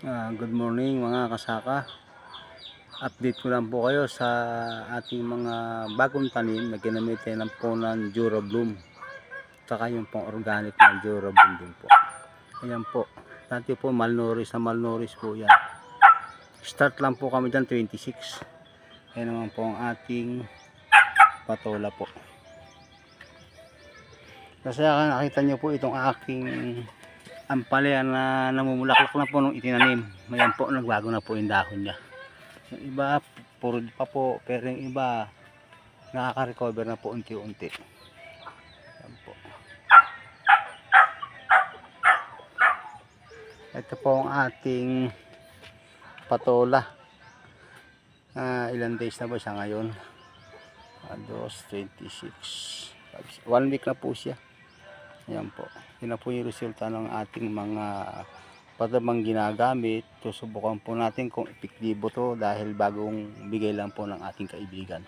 Good morning mga kasaka. Update ko lang po kayo sa ating mga bagong tanim na ginamitin ng po ng Durabloom. Saka yung pong organic na Durabloom din po. Ayan po. Dati po malnourished po yan. Start lang po kami dyan 26. Ayan naman po ang ating patola po. Kasi nakita nyo po itong aking ampalaya na namumulaklak na po nung itinanim. Ayan po, nagbago na po yung dahon niya. Yung iba puro pa po, pero yung iba nakaka-recover na po unti-unti. Ayan po. Ito po ang ating patola. Ilang days na ba siya ngayon? 26. 1 week na po siya. Ayan po. Yun na po yung resulta ng ating mga patabang ginagamit. Susubukan po natin kung epektibo to dahil bagong bigay lang po ng ating kaibigan.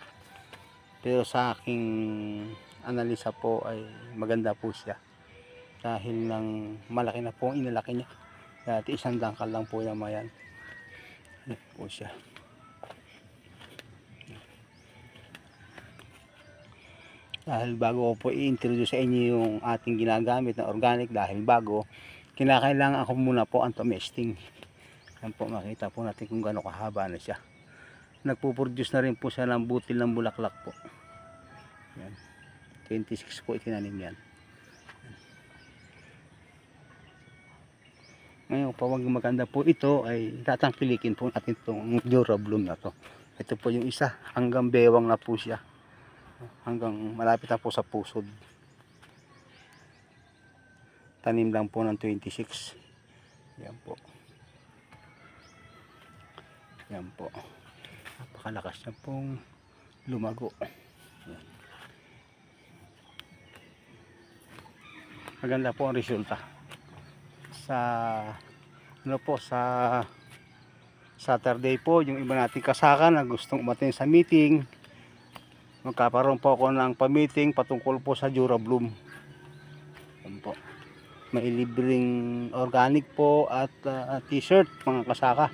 Pero sa aking analisa po ay maganda po siya. Dahil nang malaki na po ang inalaki niya. Dati isang dangkal lang po yung mayan. Ayan po siya. Dahil bago ko po i-introduce sa inyo yung ating ginagamit na organic, dahil bago, kinakailangan ako muna po ang tumesting. Yan po, makita po natin kung gaano kahaba na siya. Nagpo-produce na rin po siya ng butil ng bulaklak po. Yan. 26 po itinanim yan. Ngayon, pag maganda po ito, ay tatangkilikin po natin itong Durabloom na to. Ito po yung isa, hanggang bewang na po siya. Hanggang malapit na po sa pusod. Tanim lang po ng 26. Yan po. Yan po. Napakalakas na pong lumago. Yan. Maganda po ang resulta. Sa Saturday po, yung iba nating kasaka na gustong umattend sa meeting, magkaparoon po ako ng pa-meeting patungkol po sa Durabloom. Yan po. May libreng organic po at t-shirt mga kasaka.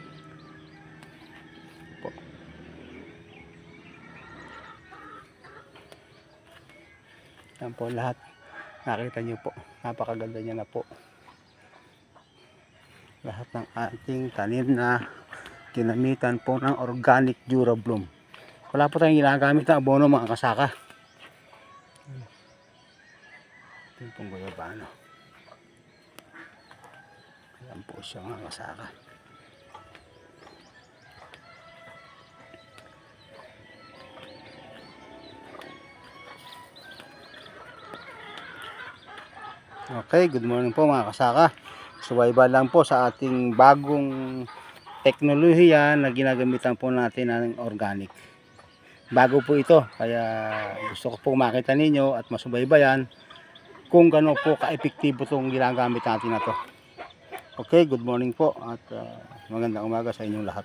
Po. Yan po lahat. Nakita nyo po. Napakaganda niya na po. Lahat ng ating tanim na ginamitan po ng organic Durabloom. Wala po tayong ginagamit na abono mga kasaka. Ito yung pong guyabano. Ayan po siya mga kasaka. Okay, good morning po mga kasaka. Subaybay lang po sa ating bagong teknolohiya na ginagamitan po natin ng organic. Bago po ito, kaya gusto ko po makita ninyo at masubaybayan kung gaano po ka-epektibo itong ginagamit natin na to. Okay, good morning po at magandang umaga sa inyong lahat.